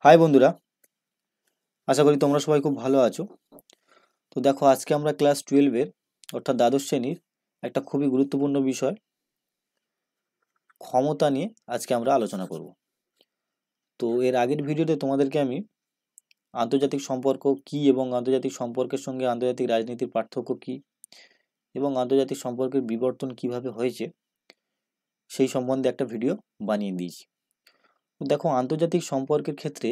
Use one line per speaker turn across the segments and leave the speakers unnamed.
High বন্ধুরা, আশা করি তোমরা সবাই খুব ভালো আছো। তো দেখো, আজকে আমরা ক্লাস 12-এর অর্থাৎ দ্বাদশ শ্রেণীর একটা খুবই গুরুত্বপূর্ণ বিষয় ক্ষমতা নিয়ে আজকে আমরা আলোচনা করব। তো এর আগের ভিডিওতে তোমাদেরকে আমি আন্তর্জাতিক সম্পর্ক কি এবং আন্তর্জাতিক সম্পর্কের সঙ্গে আন্তর্জাতিক রাজনীতির পার্থক্য কি এবং আন্তর্জাতিক সম্পর্কের বিবর্তন কিভাবে হয়েছে সেই সম্বন্ধে একটা ভিডিও বানিয়ে দিয়েছি। তো দেখো, আন্তর্জাতিক সম্পর্কের ক্ষেত্রে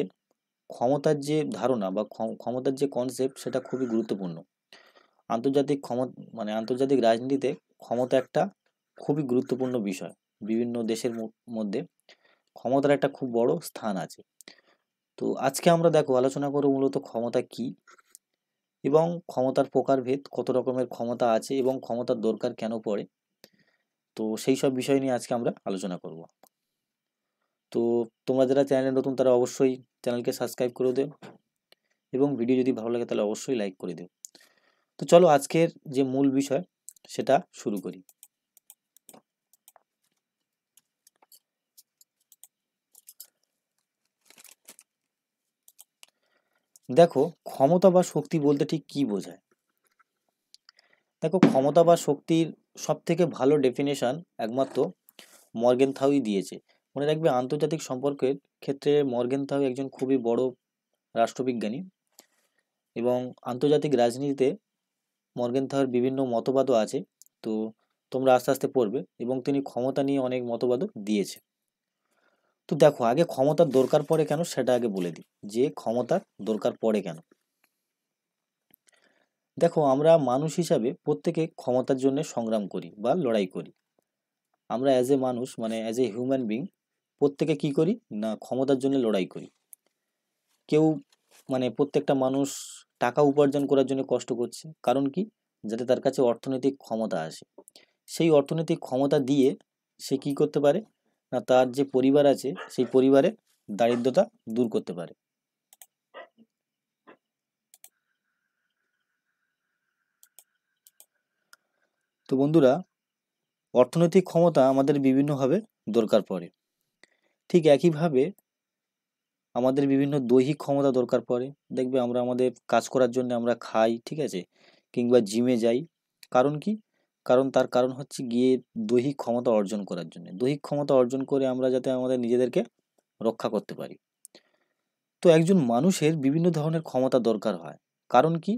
ক্ষমতার যে ধারণা বা ক্ষমতার যে কনসেপ্ট সেটা খুবই গুরুত্বপূর্ণ। আন্তর্জাতিক আন্তর্জাতিক রাজনীতিতে ক্ষমতা একটা খুবই গুরুত্বপূর্ণ বিষয়। বিভিন্ন দেশের মধ্যে ক্ষমতার একটা খুব বড় স্থান আছে। তো আজকে আমরা দেখো আলোচনা করব মূলত ক্ষমতা কি এবং ক্ষমতার প্রকারভেদ, কত রকমের ক্ষমতা আছে এবং ক্ষমতার দরকার কেন পড়ে। তো সেই সব বিষয় নিয়ে আজকে আমরা আলোচনা করব। তো তোমরা যারা চ্যানেলে নতুন তারা অবশ্যই চ্যানেলকে সাবস্ক্রাইব করে দেও এবং ভিডিও যদি ভালো লাগে তাহলে অবশ্যই লাইক করে দিও। তো চলো আজকের যে মূল বিষয় সেটা শুরু করি। দেখো, ক্ষমতা বা শক্তি বলতে ঠিক কি বোঝায়। দেখো, ক্ষমতা বা শক্তির সব থেকে ভালো ডেফিনেশন একমাত্র মর্গেনথাউই দিয়েছে। মনে রাখবে, আন্তর্জাতিক সম্পর্কের ক্ষেত্রে মর্গেনথাউ একজন খুবই বড় রাষ্ট্রবিজ্ঞানী এবং আন্তর্জাতিক রাজনীতিতে মর্গেনথাউয়ের বিভিন্ন মতবাদও আছে। তো তোমরা আস্তে আস্তে পড়বে এবং তিনি ক্ষমতা নিয়ে অনেক মতবাদও দিয়েছে। তো দেখো, আগে ক্ষমতার দরকার পড়ে কেন সেটা আগে বলে দিই, যে ক্ষমতার দরকার পড়ে কেন। দেখো, আমরা মানুষ হিসাবে প্রত্যেকে ক্ষমতার জন্য সংগ্রাম করি বা লড়াই করি। আমরা অ্যাজ এ মানুষ অ্যাজ এ হিউম্যান বিং প্রত্যেকে কি করি না, ক্ষমতার জন্য লড়াই করি। কেউ প্রত্যেকটা মানুষ টাকা উপার্জন করার জন্য কষ্ট করছে, কারণ কি, যাতে তার কাছে অর্থনৈতিক ক্ষমতা আসে। সেই অর্থনৈতিক ক্ষমতা দিয়ে সে কি করতে পারে না, তার যে পরিবার আছে সেই পরিবারে দারিদ্রতা দূর করতে পারে। তো বন্ধুরা, অর্থনৈতিক ক্ষমতা আমাদের বিভিন্নভাবে দরকার পড়ে। ঠিক একইভাবে আমাদের বিভিন্ন দৈহিক ক্ষমতা দরকার পড়ে। দেখবে আমরা আমাদের কাজ করার জন্য আমরা খাই, ঠিক আছে, কিংবা জিমে যাই। কারণ কি, তার কারণ হচ্ছে গিয়ে দৈহিক ক্ষমতা অর্জন করার জন্য। দৈহিক ক্ষমতা অর্জন করে আমরা যাতে আমাদের নিজেদেরকে রক্ষা করতে পারি। তো একজন মানুষের বিভিন্ন ধরনের ক্ষমতা দরকার হয়। কারণ কি,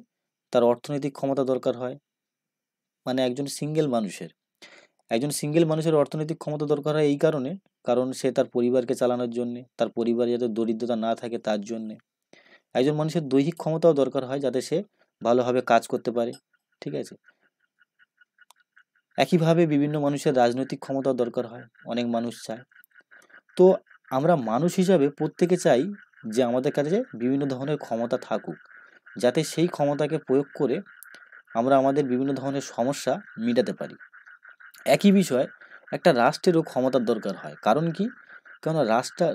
তার অর্থনৈতিক ক্ষমতা দরকার হয়। একজন সিঙ্গেল মানুষের অর্থনৈতিক ক্ষমতা দরকার হয় এই কারণে, কারণ সে তার পরিবারকে চালানোর জন্যে, তার পরিবারে যাতে দরিদ্রতা না থাকে তার জন্যে। একজন মানুষের দৈহিক ক্ষমতাও দরকার হয় যাতে সে ভালোভাবে কাজ করতে পারে, ঠিক আছে। একইভাবে বিভিন্ন মানুষের রাজনৈতিক ক্ষমতাও দরকার হয়, অনেক মানুষ চায়। তো আমরা মানুষ হিসাবে প্রত্যেকে চাই যে আমাদের কাছে বিভিন্ন ধরনের ক্ষমতা থাকুক, যাতে সেই ক্ষমতাকে প্রয়োগ করে আমরা আমাদের বিভিন্ন ধরনের সমস্যা মেটাতে পারি। একই বিষয় একটা রাষ্ট্রেরও ক্ষমতার দরকার হয়। কারণ কি, কেননা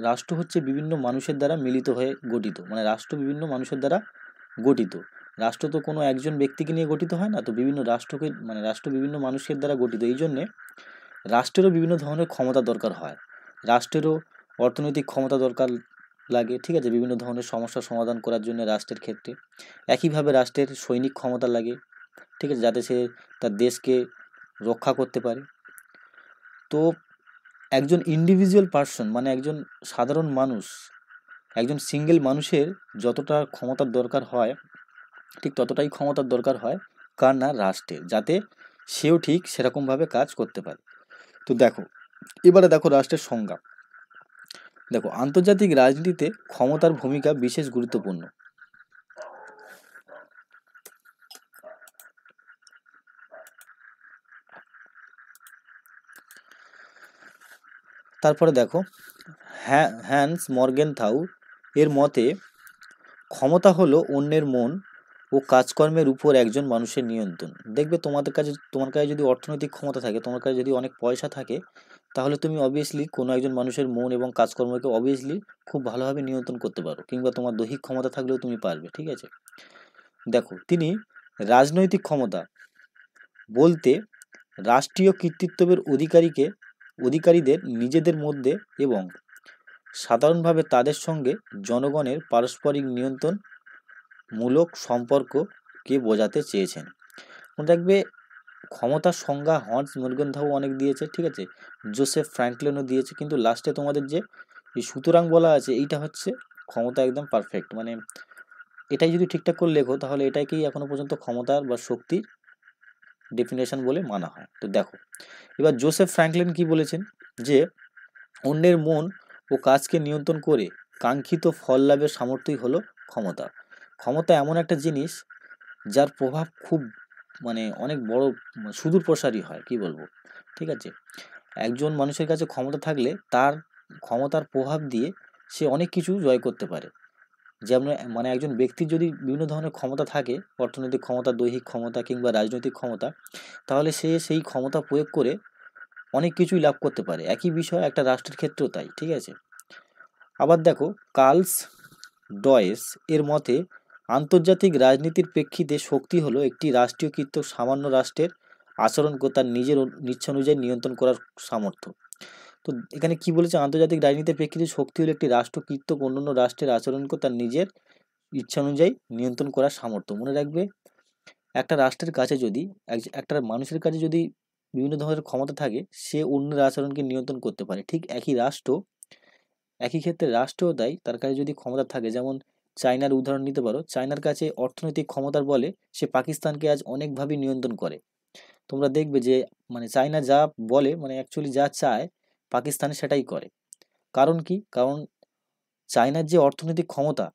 রাষ্ট্র হচ্ছে বিভিন্ন মানুষের দ্বারা মিলিত হয়ে গঠিত। রাষ্ট্র বিভিন্ন মানুষের দ্বারা গঠিত। রাষ্ট্র তো কোনো একজন ব্যক্তিকে নিয়ে গঠিত হয় না, তো বিভিন্ন রাষ্ট্র বিভিন্ন মানুষের দ্বারা গঠিত। এই জন্যে রাষ্ট্রেরও বিভিন্ন ধরনের ক্ষমতা দরকার হয়। রাষ্ট্রেরও অর্থনৈতিক ক্ষমতা দরকার লাগে, ঠিক আছে, বিভিন্ন ধরনের সমস্যার সমাধান করার জন্য রাষ্ট্রের ক্ষেত্রে। একইভাবে রাষ্ট্রের সৈনিক ক্ষমতা লাগে, ঠিক আছে, যাতে সে তার দেশকে রক্ষা করতে পারে। তো একজন ইন্ডিভিজুয়াল পার্সন একজন সাধারণ মানুষ, একজন সিঙ্গেল মানুষের যতটা ক্ষমতার দরকার হয় ঠিক ততটাই ক্ষমতার দরকার হয় কার না, রাষ্ট্রের, যাতে সেও ঠিক সেরকমভাবে কাজ করতে পারে। তো দেখো, এবারে দেখো রাষ্ট্রের সংজ্ঞা। দেখো, আন্তর্জাতিক রাজনীতিতে ক্ষমতার ভূমিকা বিশেষ গুরুত্বপূর্ণ। তারপরে দেখো, হ্যান্স মর্গেনথাউ এর মতে ক্ষমতা হলো অন্যের মন ও কাজকর্মের উপর একজন মানুষের নিয়ন্ত্রণ। দেখবে তোমার কাছে যদি অর্থনৈতিক ক্ষমতা থাকে, তোমার কাছে যদি অনেক পয়সা থাকে, তাহলে তুমি অবভিয়াসলি কোনো একজন মানুষের মন এবং কাজকর্মকে অবভিয়াসলি খুব ভালোভাবে নিয়ন্ত্রণ করতে পারো, কিংবা তোমার দৈহিক ক্ষমতা থাকলেও তুমি পারবে, ঠিক আছে। দেখো, তিনি রাজনৈতিক ক্ষমতা বলতে রাষ্ট্রীয় কর্তৃত্বের অধিকারীদের নিজেদের মধ্যে এবং সাধারণভাবে তাদের সঙ্গে জনগণের পারস্পরিক নিয়ন্ত্রণমূলক সম্পর্ককে বোঝাতে চেয়েছেন। মনে রাখবে, ক্ষমতার সংজ্ঞা হন্স মর্গেনথাউ অনেক দিয়েছে, ঠিক আছে, জোসেফ ফ্র্যাঙ্কলিনও দিয়েছে, কিন্তু লাস্টে তোমাদের যে এই সুতরাং বলা আছে, এইটা হচ্ছে ক্ষমতা একদম পারফেক্ট। মানে এটাই যদি ঠিকঠাক করে লেখো তাহলে এটাকেই এখনো পর্যন্ত ক্ষমতার বা শক্তির ডেফিনেশন বলে মানা হয়। তো দেখো, এবার জোসেফ ফ্র্যাঙ্কলিন কি বলেছেন, যে অন্যের মন ও কাজকে নিয়ন্ত্রণ করে কাঙ্ক্ষিত ফল লাভের সামর্থ্যই হলো ক্ষমতা। ক্ষমতা এমন একটা জিনিস যার প্রভাব খুব মানে অনেক বড়, সুদূর প্রসারী হয়, কি বলবো, ঠিক আছে। একজন মানুষের কাছে ক্ষমতা থাকলে তার ক্ষমতার প্রভাব দিয়ে সে অনেক কিছু জয় করতে পারে। যেমন মানে একজন ব্যক্তির যদি বিভিন্ন ধরনের ক্ষমতা থাকে, অর্থনৈতিক ক্ষমতা, দৈহিক ক্ষমতা কিংবা রাজনৈতিক ক্ষমতা, তাহলে সে সেই ক্ষমতা প্রয়োগ করে অনেক কিছুই লাভ করতে পারে। একই বিষয় একটা রাষ্ট্রের ক্ষেত্রেও তাই, ঠিক আছে। আবার দেখো, কার্লস ডয়েস এর মতে আন্তর্জাতিক রাজনীতির প্রেক্ষিতে শক্তি হলো একটি রাষ্ট্রীয়কৃত সামান্য রাষ্ট্রের আচরণকে তার নিজের ইচ্ছা অনুযায়ী নিয়ন্ত্রণ করার সামর্থ্য। তো এখানে কি বলেছে, আন্তর্জাতিক রাজনীতির প্রেক্ষিতে শক্তি হলো একটি রাষ্ট্রকৃত অন্যান্য রাষ্ট্রের আচরণকে তার নিজের ইচ্ছা অনুযায়ী নিয়ন্ত্রণ করার সামর্থ্য। মনে রাখবে, একটা রাষ্ট্রের কাছে যদি একটা মানুষের কাছে যদি বিভিন্ন ধরনের ক্ষমতা থাকে, সে অন্যের আচরণকে নিয়ন্ত্রণ করতে পারে। ঠিক একই ক্ষেত্রে রাষ্ট্রও তাই, তার কাছে যদি ক্ষমতা থাকে, যেমন চায়নার উদাহরণ নিতে পারো। চায়নার কাছে অর্থনৈতিক ক্ষমতার বলে সে পাকিস্তানকে আজ অনেকভাবে নিয়ন্ত্রণ করে। তোমরা দেখবে যে মানে চায়না যা বলে, মানে অ্যাকচুয়ালি যা চায়, পাকিস্তান সেটাই করে। কারণ কি? কারণ চায়নার যে অর্থনৈতিক ক্ষমতা,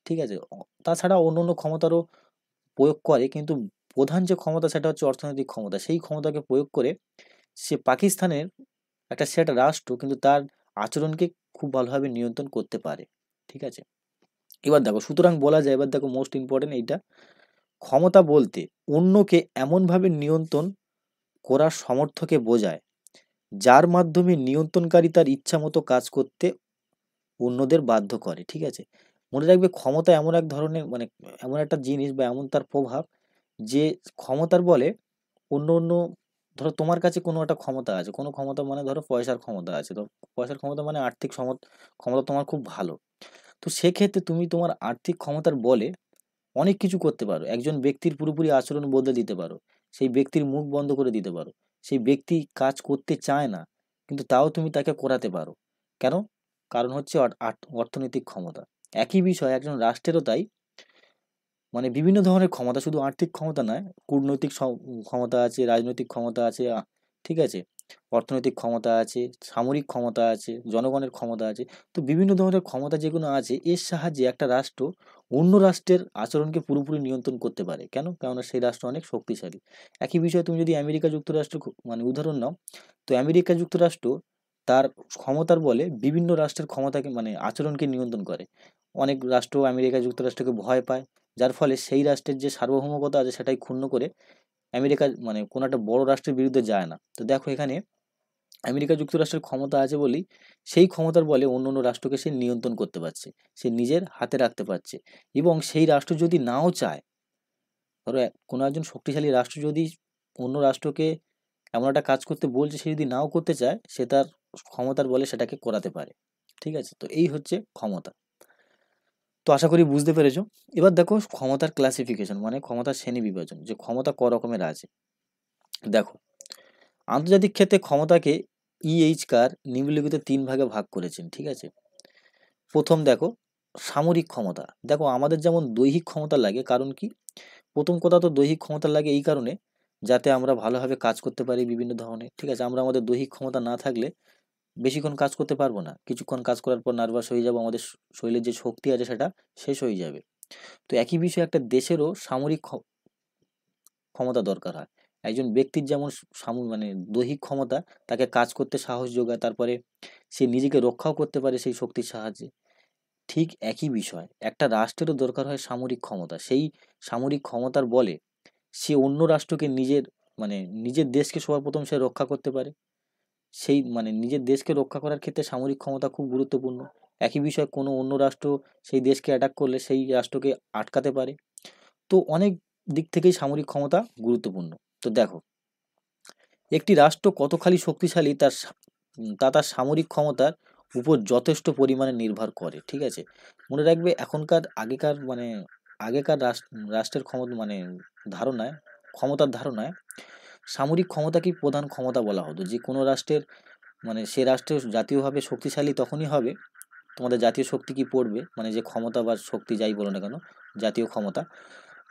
ঠিক আছে, তাছাড়া অন্য অন্য ক্ষমতারও প্রয়োগ করে, কিন্তু প্রধান যে ক্ষমতা সেটা হচ্ছে অর্থনৈতিক ক্ষমতা। সেই ক্ষমতাকে প্রয়োগ করে সে পাকিস্তানের সেটা রাষ্ট্র, কিন্তু তার আচরণকে খুব ভালোভাবে নিয়ন্ত্রণ করতে পারে, ঠিক আছে। এবার দেখো, সুতরাং বলা যায়, এবার দেখো মোস্ট ইম্পর্টেন্ট এইটা, ক্ষমতা বলতে অন্যকে এমনভাবে নিয়ন্ত্রণ করার সামর্থ্যকে বোঝায় যার মাধ্যমে নিয়ন্ত্রণকারী তার ইচ্ছা মতো কাজ করতে অন্যদের বাধ্য করে, ঠিক আছে। মনে রাখবে, ক্ষমতা এমন এক ধরনের মানে এমন একটা জিনিস বা এমন তার প্রভাব, যে ক্ষমতার বলে অন্য অন্য, ধরো তোমার কাছে কোনো একটা ক্ষমতা আছে, কোনো ক্ষমতা মানে ধরো পয়সার ক্ষমতা আছে, তো পয়সার ক্ষমতা মানে আর্থিক ক্ষমতা তোমার খুব ভালো। তো সেক্ষেত্রে তুমি তোমার আর্থিক ক্ষমতার বলে অনেক কিছু করতে পারো। একজন ব্যক্তির পুরোপুরি আচরণ বদলে দিতে পারো, সেই ব্যক্তির মুখ বন্ধ করে দিতে পারো। সেই ব্যক্তি কাজ করতে চায় না, কিন্তু তাও তুমি তাকে করাতে পারো। কেন? কারণ হচ্ছে অর্থনৈতিক ক্ষমতা। একই বিষয় একজন রাষ্ট্রেরও তাই, মানে বিভিন্ন ধরনের ক্ষমতা, শুধু আর্থিক ক্ষমতা নয়, কূটনৈতিক ক্ষমতা আছে, রাজনৈতিক ক্ষমতা আছে, ঠিক আছে, অর্থনৈতিক ক্ষমতা আছে, সামরিক ক্ষমতা আছে, জনগণের ক্ষমতা আছে। তো বিভিন্ন ধরনের ক্ষমতা যেগুলো আছে, এর সাহায্যে একটা রাষ্ট্র অন্য রাষ্ট্রের আচরণকে পুরোপুরি নিয়ন্ত্রণ করতে পারে। কেন? কেননা সেই রাষ্ট্র অনেক শক্তিশালী। একই বিষয়ে তুমি যদি আমেরিকা যুক্তরাষ্ট্র মানে উদাহরণ নাও, তো আমেরিকা যুক্তরাষ্ট্র তার ক্ষমতার বলে বিভিন্ন রাষ্ট্রের ক্ষমতাকে মানে আচরণকে নিয়ন্ত্রণ করে। অনেক রাষ্ট্র আমেরিকা যুক্তরাষ্ট্রকে ভয় পায়, যার ফলে সেই রাষ্ট্রের যে সার্বভৌমকতা আছে সেটাই ক্ষুণ্ণ করে আমেরিকা মানে কোনো একটা বড় রাষ্ট্রের বিরুদ্ধে যায় না। তো দেখো, এখানে আমেরিকা যুক্তরাষ্ট্রের ক্ষমতা আছে বলেই সেই ক্ষমতার বলে অন্য অন্য রাষ্ট্রকে সে নিয়ন্ত্রণ করতে পারছে, সে নিজের হাতে রাখতে পারছে। এবং সেই রাষ্ট্র যদি নাও চায়, ধরো কোনো একজন শক্তিশালী রাষ্ট্র যদি অন্য রাষ্ট্রকে এমন একটা কাজ করতে বলছে, সে যদি নাও করতে চায়, সে তার ক্ষমতার বলে সেটাকে করাতে পারে, ঠিক আছে। তো এই হচ্ছে ক্ষমতা। তো আশা করি বুঝতে পেরেছো। এবার দেখো ক্ষমতার ক্লাসিফিকেশন, মানে ক্ষমতার শ্রেণী বিভাজন, যে ক্ষমতা ক রকমের আছে। দেখো, আন্তর্জাতিক ক্ষেত্রে ক্ষমতাকে কার নিম্নলিখিত 3 ভাগে ভাগ করেছেন, ঠিক আছে। প্রথম দেখো, সামরিক ক্ষমতা। দেখো, আমাদের যেমন দৈহিক ক্ষমতা লাগে, কারণ কি? প্রথম কথা তো দৈহিক ক্ষমতা লাগে এই কারণে, যাতে আমরা ভালোভাবে কাজ করতে পারি বিভিন্ন ধরনের, ঠিক আছে। আমরা আমাদের দৈহিক ক্ষমতা না থাকলে বেশিক্ষণ কাজ করতে পারবো না, কিছুক্ষণ কাজ করার পর নার্ভাস হয়ে যাবো, আমাদের শরীরের যে শক্তি আছে সেটা শেষ হয়ে যাবে। তো একই বিষয়ে একটা দেশেরও সামরিক ক্ষমতা দরকার হয়। একজন ব্যক্তির যেমন মানে দৈহিক ক্ষমতা তাকে কাজ করতে সাহস যোগায়, তারপরে সে নিজেকে রক্ষাও করতে পারে সেই শক্তির সাহায্যে। ঠিক একই বিষয় একটা রাষ্ট্রেরও দরকার হয় সামরিক ক্ষমতা। সেই সামরিক ক্ষমতার বলে সে অন্য রাষ্ট্রকে মানে নিজের দেশকে সবার প্রথম সে রক্ষা করতে পারে। সেই মানে নিজের দেশকে রক্ষা করার ক্ষেত্রে সামরিক ক্ষমতা খুব গুরুত্বপূর্ণ। একই বিষয় কোনো অন্য রাষ্ট্র সেই দেশকে অ্যাটাক করলে সেই রাষ্ট্রকে আটকাতে পারে। তো অনেক দিক থেকেই সামরিক ক্ষমতা গুরুত্বপূর্ণ। তো দেখো, একটি রাষ্ট্র কতখানি শক্তিশালী তা তার সামরিক ক্ষমতার উপর যথেষ্ট পরিমাণে নির্ভর করে। ঠিক আছে, মনে রাখবে আগেকার রাষ্ট্রের ক্ষমতা ধারণায় ক্ষমতার ধারণায় সামরিক ক্ষমতাকেই প্রধান ক্ষমতা বলা হতো। যে কোনো রাষ্ট্রের সে রাষ্ট্র জাতীয়ভাবে শক্তিশালী তখনই হবে, তোমাদের জাতীয় শক্তি কি পড়বে, যে ক্ষমতা বা শক্তি যাই বলো না কেন, জাতীয় ক্ষমতা।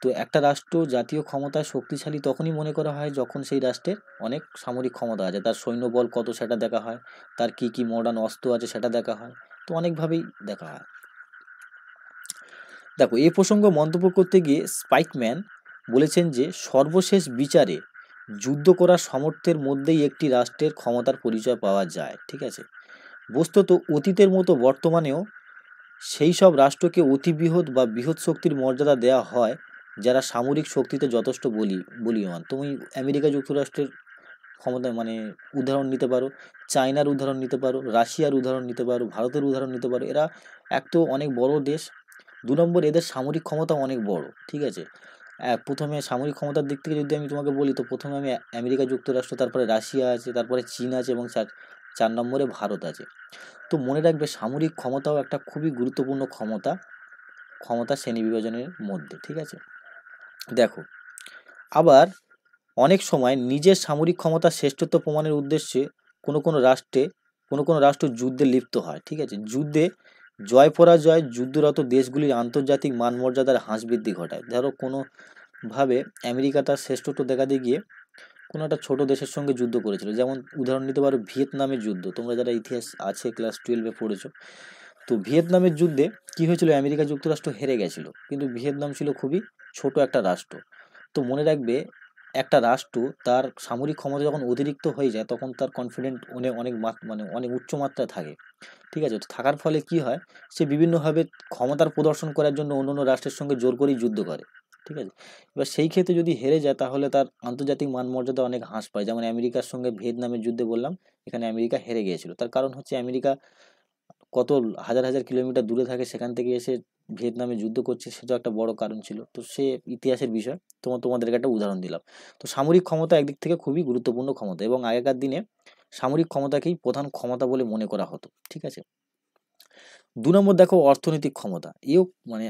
তো একটা রাষ্ট্র জাতীয় ক্ষমতায় শক্তিশালী তখনই মনে করা হয় যখন সেই রাষ্ট্রের অনেক সামরিক ক্ষমতা আছে, তার সৈন্যবল কত সেটা দেখা হয়, তার কি কি মডার্ন অস্ত্র আছে সেটা দেখা হয়, তো অনেকভাবেই দেখা হয়। দেখো, এই প্রসঙ্গ মন্তব্য করতে গিয়ে স্পাইকম্যান বলেছেন যে সর্বশেষ বিচারে যুদ্ধ করার সামর্থ্যের মধ্যেই একটি রাষ্ট্রের ক্ষমতার পরিচয় পাওয়া যায়। ঠিক আছে, বস্তুত অতীতের মতো বর্তমানেও সেই সব রাষ্ট্রকে অতি বৃহৎ বা বৃহৎ শক্তির মর্যাদা দেওয়া হয় যারা সামরিক শক্তিতে যথেষ্ট বলীয়ান। তুমি আমেরিকা যুক্তরাষ্ট্রের ক্ষমতা উদাহরণ নিতে পারো, চায়নার উদাহরণ নিতে পারো, রাশিয়ার উদাহরণ নিতে পারো, ভারতের উদাহরণ নিতে পারো। এরা এক তো অনেক বড় দেশ, 2 নম্বর এদের সামরিক ক্ষমতা অনেক বড়। ঠিক আছে, প্রথমে সামরিক ক্ষমতার দিক থেকে যদি আমি তোমাকে বলি, তো প্রথমে আমি আমেরিকা যুক্তরাষ্ট্র, তারপরে রাশিয়া আছে, তারপরে চীন আছে, এবং 4 নম্বরে ভারত আছে। তো মনে রাখবে সামরিক ক্ষমতাও একটা খুবই গুরুত্বপূর্ণ ক্ষমতা শ্রেণী বিভাজনের মধ্যে। ঠিক আছে, দেখো, আবার অনেক সময় নিজের সামরিক ক্ষমতার শ্রেষ্ঠত্ব প্রমাণের উদ্দেশ্যে কোনো কোনো রাষ্ট্র যুদ্ধে লিপ্ত হয়। ঠিক আছে, যুদ্ধে জয় পরাজয় যুদ্ধরত দেশগুলির আন্তর্জাতিক মান মর্যাদার হ্রাস বৃদ্ধি ঘটায়। ধরো কোনোভাবে আমেরিকা তার শ্রেষ্ঠত্ব দেখাতে গিয়ে কোনো একটা ছোট দেশের সঙ্গে যুদ্ধ করেছিল, যেমন উদাহরণ নিতে পারো ভিয়েতনামের যুদ্ধ। তোমরা যারা ইতিহাস আছে ক্লাস 12-এ পড়েছো, তো ভিয়েতনামের যুদ্ধে কি হয়েছিল, আমেরিকা যুক্তরাষ্ট্র হেরে গেছিল, কিন্তু ভিয়েতনাম ছিল খুবই ছোট একটা রাষ্ট্র। তো মনে রাখবে একটা রাষ্ট্র তার সামরিক ক্ষমতা যখন অতিরিক্ত হয়ে যায় তখন তার কনফিডেন্ট অনেক উচ্চ মাত্রায় থাকে। ঠিক আছে, তো থাকার ফলে কি হয়, সে বিভিন্নভাবে ক্ষমতার প্রদর্শন করার জন্য অন্যান্য রাষ্ট্রের সঙ্গে জোর করেই যুদ্ধ করে। ঠিক আছে, এবার সেই ক্ষেত্রে যদি হেরে যায় তাহলে তার আন্তর্জাতিক মান মর্যাদা অনেক হ্রাস পায়। যেমন আমেরিকার সঙ্গে ভিয়েতনামের যুদ্ধে বললাম, এখানে আমেরিকা হেরে গিয়েছিল, তার কারণ হচ্ছে আমেরিকা কত হাজার হাজার কিলোমিটার দূরে থাকে, সেখান থেকে এসে ভিয়েতনামে যুদ্ধ করছে, সেটাও একটা বড় কারণ ছিল। তো সে ইতিহাসের বিষয়, তোমাদেরকে একটা উদাহরণ দিলাম। তো সামরিক ক্ষমতা একদিক থেকে খুবই গুরুত্বপূর্ণ ক্ষমতা, এবং আগেকার দিনে সামরিক ক্ষমতাকেই প্রধান ক্ষমতা বলে মনে করা হতো। ঠিক আছে, 2 নম্বর দেখো অর্থনৈতিক ক্ষমতা। এও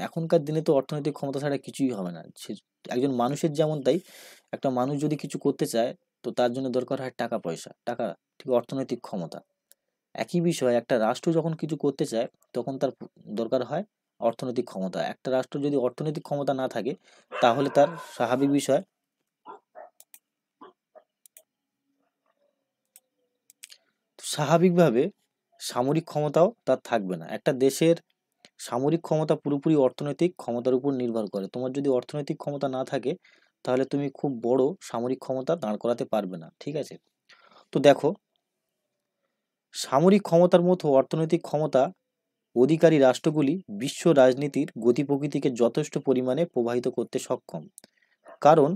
এখনকার দিনে তো অর্থনৈতিক ক্ষমতা ছাড়া কিছুই হবে না। একজন মানুষের যেমন তাই, একটা মানুষ যদি কিছু করতে চায় তো তার জন্য দরকার হয় টাকা পয়সা, ঠিক অর্থনৈতিক ক্ষমতা। একই বিষয়, একটা রাষ্ট্র যখন কিছু করতে চায় তখন তার দরকার হয় অর্থনৈতিক ক্ষমতা। একটা রাষ্ট্র যদি অর্থনৈতিক ক্ষমতা না থাকে তাহলে তার স্বাভাবিকভাবে সামরিক ক্ষমতাও তার থাকবে না। একটা দেশের সামরিক ক্ষমতা পুরোপুরি অর্থনৈতিক ক্ষমতার উপর নির্ভর করে। তোমার যদি অর্থনৈতিক ক্ষমতা না থাকে তাহলে তুমি খুব বড় সামরিক ক্ষমতা দাঁড় করাতে পারবে না। ঠিক আছে, তো দেখো, সামরিক ক্ষমতার মতো অর্থনৈতিক ক্ষমতা অধিকারী রাষ্ট্রগুলি বিশ্ব রাজনীতির গতি প্রকৃতিকে যথেষ্ট পরিমাণে প্রভাবিত করতে সক্ষম। কারণ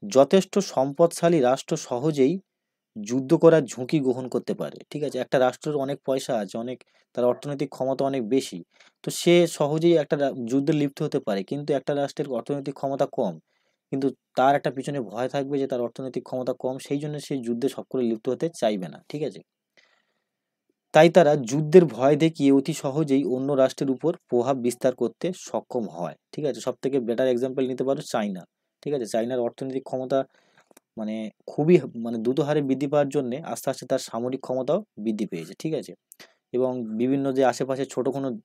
যথেষ্ট সম্পদশালী রাষ্ট্র সহজেই যুদ্ধ করার ঝুঁকি গ্রহণ করতে পারে। ঠিক আছে, একটা রাষ্ট্রের অনেক পয়সা আছে, তার অর্থনৈতিক ক্ষমতা অনেক বেশি, তো সে সহজেই একটা যুদ্ধে লিপ্ত হতে পারে। কিন্তু একটা রাষ্ট্রের অর্থনৈতিক ক্ষমতা কম, কিন্তু তার একটা পিছনে ভয় থাকবে যে তার অর্থনৈতিক ক্ষমতা কম, সেই জন্য সে যুদ্ধে সব করে লিপ্ত হতে চাইবে না। ঠিক আছে, তাই তারা যুদ্ধের ভয় দেখিয়ে অতি সহজেই অন্য রাষ্ট্রের উপর প্রভাব বিস্তার করতে সক্ষম হয়। ঠিক আছে, সব থেকে বেটার এক্সাম্পল নিতে পারো চায়না। ঠিক আছে, চায়নার অর্থনৈতিক ক্ষমতা মানে খুবই দ্রুত হারে বৃদ্ধি পাওয়ার জন্য আস্তে আস্তে তার সামরিক ক্ষমতাও বৃদ্ধি পেয়েছে। ঠিক আছে, এবং বিভিন্ন যে আশেপাশে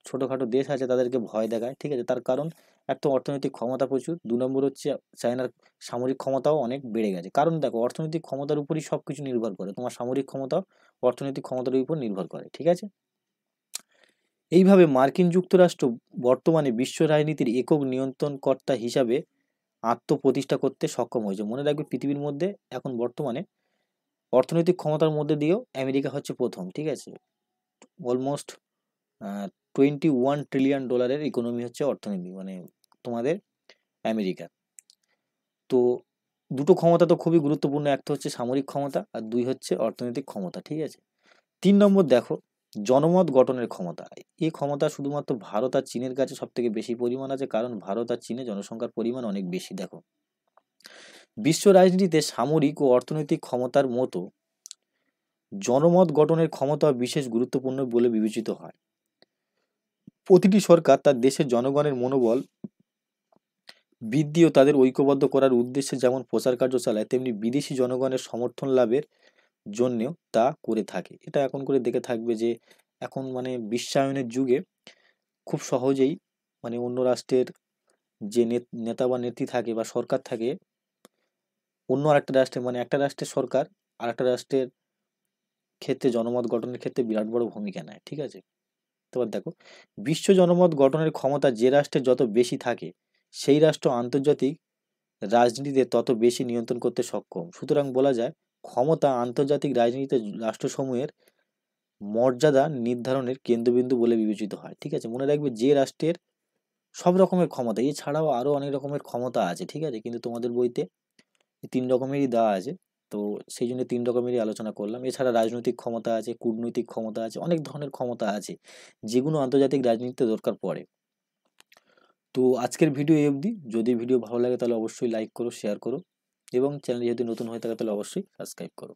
ছোটোখাটো দেশ আছে তাদেরকে ভয় দেখায়। ঠিক আছে, তার কারণ এক তো অর্থনৈতিক ক্ষমতা প্রচুর, 2 নম্বর হচ্ছে চায়নার সামরিক ক্ষমতাও অনেক বেড়ে গেছে। কারণ দেখো, অর্থনৈতিক ক্ষমতার উপরই সব কিছু নির্ভর করে, তোমার সামরিক ক্ষমতাও অর্থনৈতিক ক্ষমতার উপর নির্ভর করে। ঠিক আছে, এইভাবে মার্কিন যুক্তরাষ্ট্র বর্তমানে বিশ্ব রাজনীতির একক নিয়ন্ত্রণকর্তা হিসাবে আত্মপ্রতিষ্ঠা করতে সক্ষম হয়েছে। মনে রাখবে পৃথিবীর মধ্যে এখন বর্তমানে অর্থনৈতিক ক্ষমতার মধ্যে দিয়েও আমেরিকা হচ্ছে প্রথম। ঠিক আছে, অলমোস্ট 21 ট্রিলিয়ন ডলারের ইকোনমি হচ্ছে অর্থনীতি তোমাদের আমেরিকা। তো দুটো ক্ষমতা তো খুবই গুরুত্বপূর্ণ, একটা হচ্ছে সামরিক ক্ষমতা আর 2 হচ্ছে অর্থনৈতিক ক্ষমতা। ঠিক আছে, 3 নম্বর দেখো জনমত গঠনের ক্ষমতা। এই ক্ষমতা শুধুমাত্র ভারত আর চীনের কাছে সব থেকে বেশি পরিমাণ আছে, কারণ ভারত আর চীনে জনসংখ্যার পরিমাণ অনেক বেশি। দেখো, বিশ্ব রাজনীতিতে সামরিক ও অর্থনৈতিক ক্ষমতার মতো জনমত গঠনের ক্ষমতা বিশেষ গুরুত্বপূর্ণ বলে বিবেচিত হয়। প্রতিটি সরকার তার দেশের জনগণের মনোবল বৃদ্ধি ও তাদের ঐক্যবদ্ধ করার উদ্দেশ্যে যেমন প্রচার কার্য চালায়, তেমনি বিদেশি জনগণের সমর্থন লাভের জন্যেও তা করে থাকে। এটা এখন করে দেখে থাকবে যে এখন মানে বিশ্বায়নের যুগে খুব সহজেই মানে অন্য রাষ্ট্রের যে নেতা বা নেত্রী থাকে বা সরকার থাকে, অন্য আরেকটা রাষ্ট্রের মানে একটা রাষ্ট্রের সরকার আর একটা রাষ্ট্রের ক্ষেত্রে জনমত গঠনের ক্ষেত্রে বিরাট বড় ভূমিকা নেয়, ঠিক আছে। এবার দেখো, বিশ্ব জনমত গঠনের ক্ষমতা যে রাষ্ট্রের যত বেশি থাকে, সেই রাষ্ট্র আন্তর্জাতিক রাজনীতিতে তত বেশি নিয়ন্ত্রণ করতে সক্ষম। সুতরাং বলা যায় ক্ষমতা আন্তর্জাতিক রাজনীতিতে রাষ্ট্রসমূহের মর্যাদা নির্ধারণের কেন্দ্রবিন্দু বলে বিবেচিত হয়, ঠিক আছে। মনে রাখবে যে রাষ্ট্রের সব রকমের ক্ষমতা, এছাড়াও আরো অনেক রকমের ক্ষমতা আছে, ঠিক আছে, কিন্তু তোমাদের বইতে এই 3 রকমেরই দেওয়া আছে। তো সেই জন্য 3 রকমেরই আলোচনা করলাম। এছাড়া রাজনৈতিক ক্ষমতা আছে, কূটনৈতিক ক্ষমতা আছে, অনেক ধরনের ক্ষমতা আছে যেগুলো আন্তর্জাতিক রাজনীতিতে দরকার পড়ে। তো আজকের ভিডিও এই অবধি। যদি ভিডিও ভালো লাগে তাহলে অবশ্যই লাইক করো, শেয়ার করো এবং চ্যানেল যদি নতুন হয়ে থাকে তাহলে অবশ্যই সাবস্ক্রাইব করো।